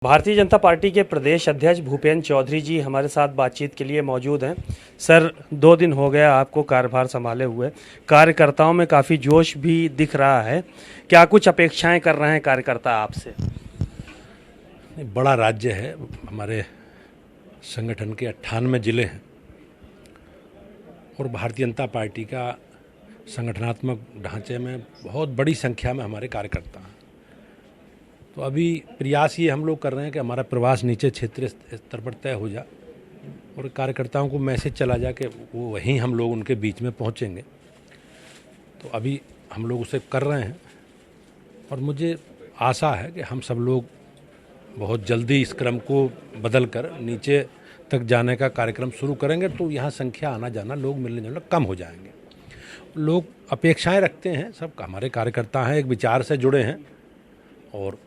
Bharatiya Janata party के प्रदेश अध्यक्ष भूपेंद्र चौधरी जी हमारे साथ बातचीत के लिए मौजूद हैं। सर, 2 दिन हो गया आपको कार्यभार संभाले हुए, कार्यकर्ताओं में काफ़ी जोश भी दिख रहा है। क्या कुछ अपेक्षाएं कर रहे हैं कार्यकर्ता आपसे? बड़ा राज्य है, हमारे संगठन के 98 जिले हैं और भारतीय जनता पार्टी का संगठनात्मक ढांचे में बहुत बड़ी संख्या में हमारे कार्यकर्ता हैं। तो अभी प्रयास ये हम लोग कर रहे हैं कि हमारा प्रवास नीचे क्षेत्रीय स्तर पर तय हो जाए और कार्यकर्ताओं को मैसेज चला जाए कि वो वहीं हम लोग उनके बीच में पहुंचेंगे। तो अभी हम लोग उसे कर रहे हैं और मुझे आशा है कि हम सब लोग बहुत जल्दी इस क्रम को बदल कर नीचे तक जाने का कार्यक्रम शुरू करेंगे। तो यहाँ संख्या आना जाना, लोग मिलने जुलना कम हो जाएंगे। लोग अपेक्षाएं रखते हैं, सब हमारे कार्यकर्ता हैं, एक विचार से जुड़े हैं और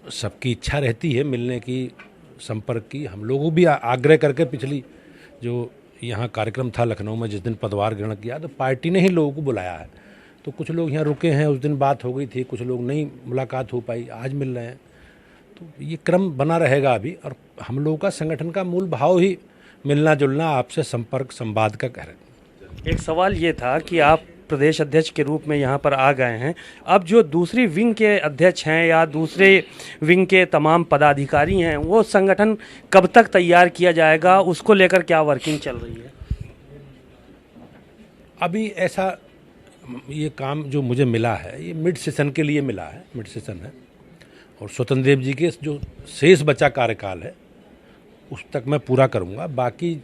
सबकी इच्छा रहती है मिलने की, संपर्क की। हम लोगों भी आग्रह करके पिछली जो यहाँ कार्यक्रम था लखनऊ में, जिस दिन पदभार ग्रहण किया, तो पार्टी ने ही लोगों को बुलाया है। तो कुछ लोग यहाँ रुके हैं, उस दिन बात हो गई थी, कुछ लोग नहीं मुलाकात हो पाई, आज मिल रहे हैं। तो ये क्रम बना रहेगा अभी। और हम लोगों का संगठन का मूल भाव ही मिलना जुलना, आपसे संपर्क संवाद का कह रहे हैं। एक सवाल ये था कि आप प्रदेश अध्यक्ष के रूप में यहाँ पर आ गए हैं, अब जो दूसरी विंग के अध्यक्ष हैं या दूसरे विंग के तमाम पदाधिकारी हैं, वो संगठन कब तक तैयार किया जाएगा, उसको लेकर क्या वर्किंग चल रही है? अभी ऐसा ये काम जो मुझे मिला है, ये मिड सेशन के लिए मिला है, मिड सेशन है। और स्वतंत्र देव जी के जो शेष बचा कार्यकाल है उस तक मैं पूरा करूँगा। बाकी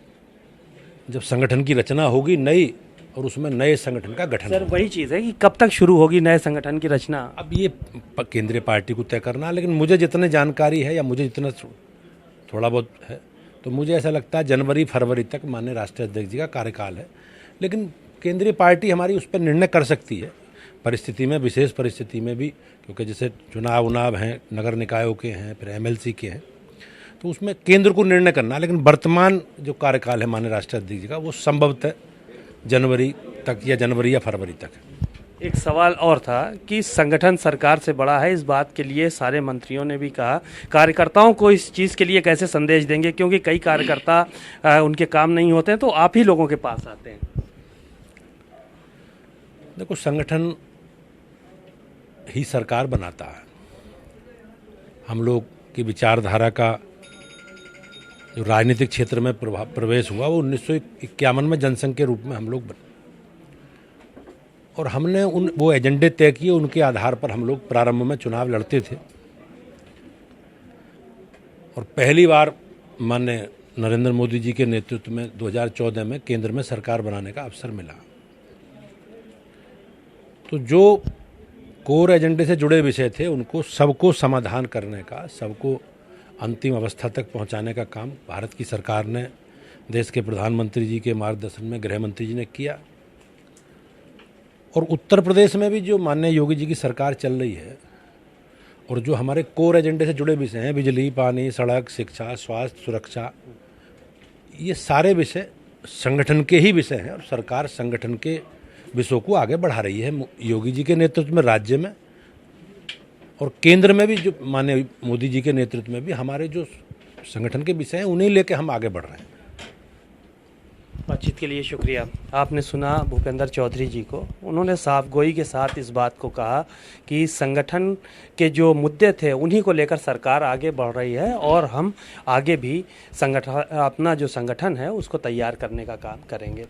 जब संगठन की रचना होगी नई और उसमें नए संगठन का गठन। सर, वही चीज़ है कि कब तक शुरू होगी नए संगठन की रचना? अब ये केंद्रीय पार्टी को तय करना, लेकिन मुझे जितने जानकारी है या मुझे जितना थोड़ा बहुत है, तो मुझे ऐसा लगता है जनवरी फरवरी तक माननीय राष्ट्रीय अध्यक्ष जी का कार्यकाल है। लेकिन केंद्रीय पार्टी हमारी उस पर निर्णय कर सकती है परिस्थिति में, विशेष परिस्थिति में भी, क्योंकि जैसे चुनाव हैं, नगर निकायों के हैं, फिर MLC के हैं, तो उसमें केंद्र को निर्णय करना। लेकिन वर्तमान जो कार्यकाल है माननीय राष्ट्रीय अध्यक्ष जी का, वो संभवतः जनवरी तक या जनवरी या फरवरी तक है। एक सवाल और था कि संगठन सरकार से बड़ा है, इस बात के लिए सारे मंत्रियों ने भी कहा, कार्यकर्ताओं को इस चीज़ के लिए कैसे संदेश देंगे, क्योंकि कई कार्यकर्ता उनके काम नहीं होते हैं, तो आप ही लोगों के पास आते हैं। देखो, संगठन ही सरकार बनाता है। हम लोग की विचारधारा का जो राजनीतिक क्षेत्र में प्रवेश हुआ वो 1951 में जनसंघ के रूप में हम लोग बने और हमने वो एजेंडे तय किए, उनके आधार पर हम लोग प्रारंभ में चुनाव लड़ते थे। और पहली बार माननीय नरेंद्र मोदी जी के नेतृत्व में 2014 में केंद्र में सरकार बनाने का अवसर मिला। तो जो कोर एजेंडे से जुड़े विषय थे उनको सबको समाधान करने का, सबको अंतिम अवस्था तक पहुंचाने का काम भारत की सरकार ने, देश के प्रधानमंत्री जी के मार्गदर्शन में गृह मंत्री जी ने किया। और उत्तर प्रदेश में भी जो माननीय योगी जी की सरकार चल रही है और जो हमारे कोर एजेंडे से जुड़े विषय हैं, बिजली, पानी, सड़क, शिक्षा, स्वास्थ्य, सुरक्षा, ये सारे विषय संगठन के ही विषय हैं और सरकार संगठन के विषयों को आगे बढ़ा रही है योगी जी के नेतृत्व में राज्य में, और केंद्र में भी जो माननीय मोदी जी के नेतृत्व में भी हमारे जो संगठन के विषय हैं उन्हें लेके हम आगे बढ़ रहे हैं। बातचीत के लिए शुक्रिया। आपने सुना भूपेंद्र चौधरी जी को, उन्होंने साफगोई के साथ इस बात को कहा कि संगठन के जो मुद्दे थे उन्हीं को लेकर सरकार आगे बढ़ रही है और हम आगे भी अपना जो संगठन है उसको तैयार करने का काम करेंगे।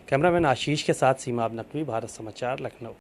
कैमरामैन आशीष के साथ सीमा नकवी, भारत समाचार, लखनऊ।